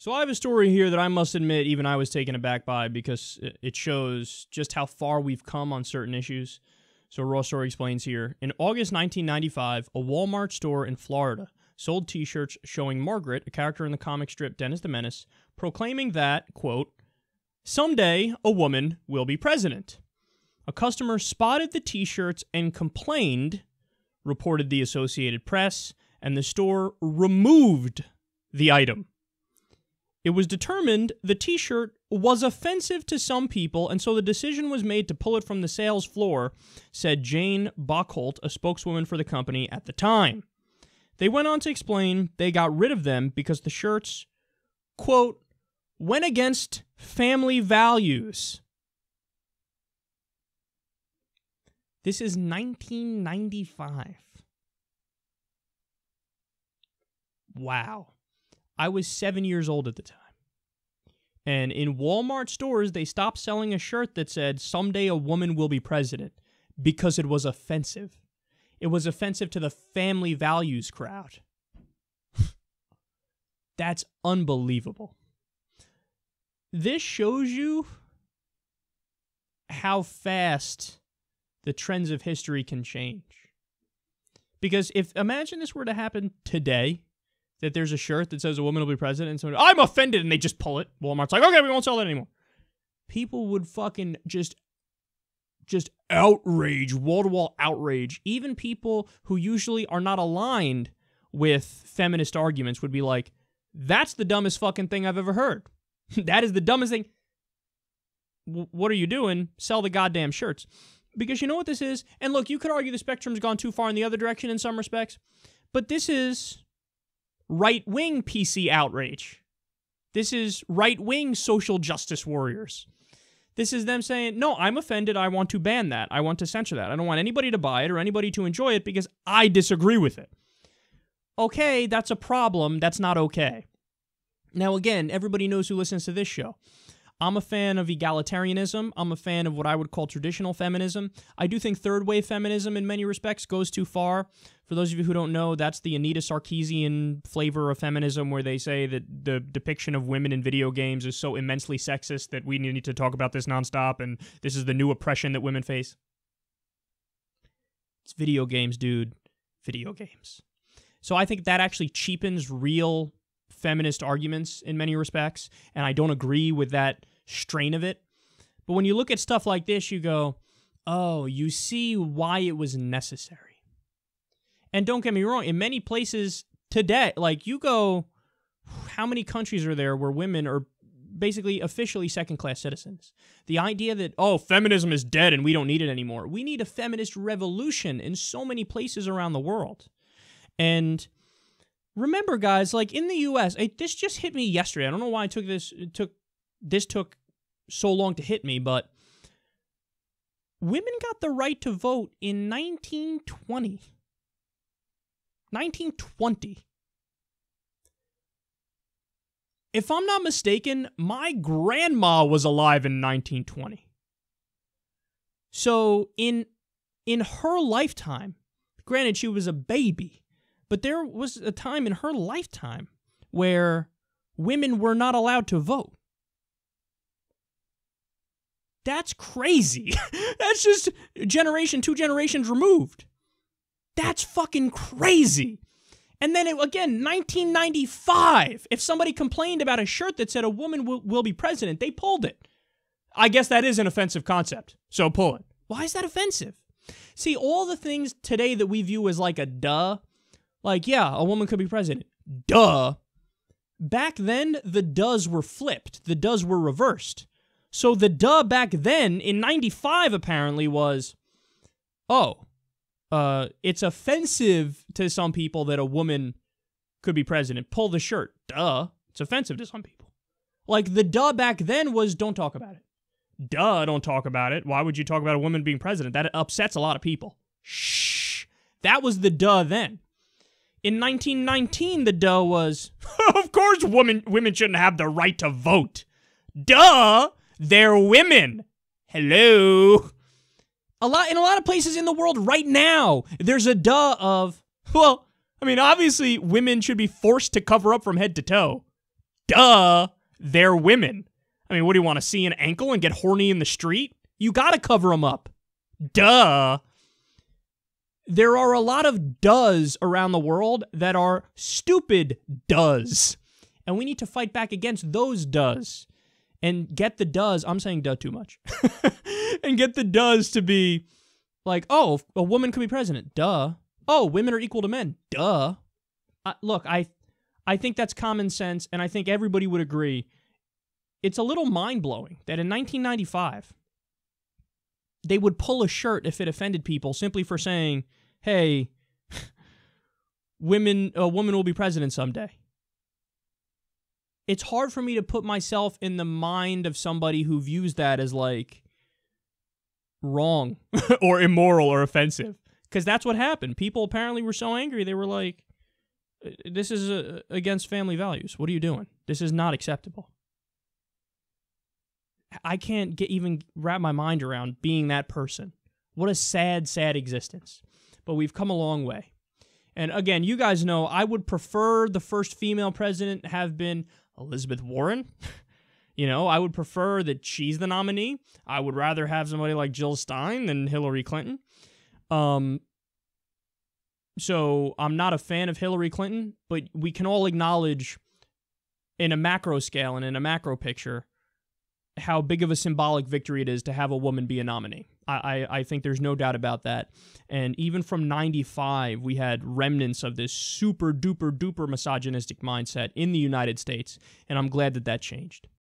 So I have a story here that I must admit even I was taken aback by because it shows just how far we've come on certain issues. So Raw Story explains here. In August 1995, a Wal-Mart store in Florida sold t-shirts showing Margaret, a character in the comic strip Dennis the Menace, proclaiming that, quote, "Someday a woman will be president." A customer spotted the t-shirts and complained, reported the Associated Press, and the store removed the item. It was determined the t-shirt was offensive to some people, and so the decision was made to pull it from the sales floor, said Jane Bockholt, a spokeswoman for the company at the time. They went on to explain they got rid of them because the shirts, quote, went against family values. This is 1995. Wow. I was 7 years old at the time. And in Walmart stores, they stopped selling a shirt that said, "Someday a woman will be president," because it was offensive. It was offensive to the family values crowd. That's unbelievable. This shows you how fast the trends of history can change. Because imagine this were to happen today, that there's a shirt that says a woman will be president, and someone, I'm offended, and they just pull it. Walmart's like, okay, we won't sell that anymore. People would fucking just outrage, wall-to-wall outrage. Even people who usually are not aligned with feminist arguments would be like, that's the dumbest fucking thing I've ever heard. That is the dumbest thing. What are you doing? Sell the goddamn shirts. Because you know what this is? And look, you could argue the spectrum's gone too far in the other direction in some respects, but this is right-wing PC outrage. This is right-wing social justice warriors. This is them saying, no, I'm offended, I want to ban that, I want to censor that, I don't want anybody to buy it or anybody to enjoy it because I disagree with it. Okay, that's a problem, that's not okay. Now again, everybody knows who listens to this show. I'm a fan of egalitarianism. I'm a fan of what I would call traditional feminism. I do think third-wave feminism in many respects goes too far. For those of you who don't know, that's the Anita Sarkeesian flavor of feminism where they say that the depiction of women in video games is so immensely sexist that we need to talk about this nonstop and this is the new oppression that women face. It's video games, dude. Video games. So I think that actually cheapens real feminist arguments in many respects, and I don't agree with that strain of it. But when you look at stuff like this, you go, oh, you see why it was necessary. And don't get me wrong, in many places today, like you go, how many countries are there where women are basically officially second-class citizens? The idea that, oh, feminism is dead and we don't need it anymore. We need a feminist revolution in so many places around the world. And remember, guys, like in the U.S., this just hit me yesterday. I don't know why this took so long to hit me, but women got the right to vote in 1920. 1920. If I'm not mistaken, my grandma was alive in 1920. So in her lifetime, granted she was a baby, but there was a time in her lifetime where women were not allowed to vote. That's crazy. That's just two generations removed. That's fucking crazy. And then, again, 1995, if somebody complained about a shirt that said a woman will be president, they pulled it. I guess that is an offensive concept, so pull it. Why is that offensive? See, all the things today that we view as like a duh, like, yeah, a woman could be president. Duh. Back then, the does were flipped. The does were reversed. So the duh back then, in 95 apparently, was, oh, it's offensive to some people that a woman could be president. Pull the shirt. Duh. It's offensive to some people. Like, the duh back then was, don't talk about it. Duh, don't talk about it. Why would you talk about a woman being president? That upsets a lot of people. Shh. That was the duh then. In 1919, the duh was, of course women shouldn't have the right to vote. Duh, they're women. Hello. In a lot of places in the world right now, there's a duh of, well, I mean, obviously women should be forced to cover up from head to toe. Duh, they're women. I mean, what do you want to see an ankle and get horny in the street? You gotta cover them up. Duh. There are a lot of does around the world that are stupid does. And we need to fight back against those does. And get the does, I'm saying duh too much. And get the does to be like, oh, a woman could be president. Duh. Oh, women are equal to men. Duh. Look, I think that's common sense, and I think everybody would agree. It's a little mind-blowing that in 1995, they would pull a shirt if it offended people simply for saying, hey, a woman will be president someday. It's hard for me to put myself in the mind of somebody who views that as, like, wrong or immoral or offensive. Because that's what happened. People apparently were so angry, they were like, this is against family values. What are you doing? This is not acceptable. I can't even wrap my mind around being that person. What a sad, sad existence. But we've come a long way. And again, you guys know I would prefer the first female president have been Elizabeth Warren. You know, I would prefer that she's the nominee. I would rather have somebody like Jill Stein than Hillary Clinton. So I'm not a fan of Hillary Clinton, but we can all acknowledge in a macro scale and in a macro picture how big of a symbolic victory it is to have a woman be a nominee. I think there's no doubt about that. And even from 95, we had remnants of this super duper duper misogynistic mindset in the United States, and I'm glad that that changed.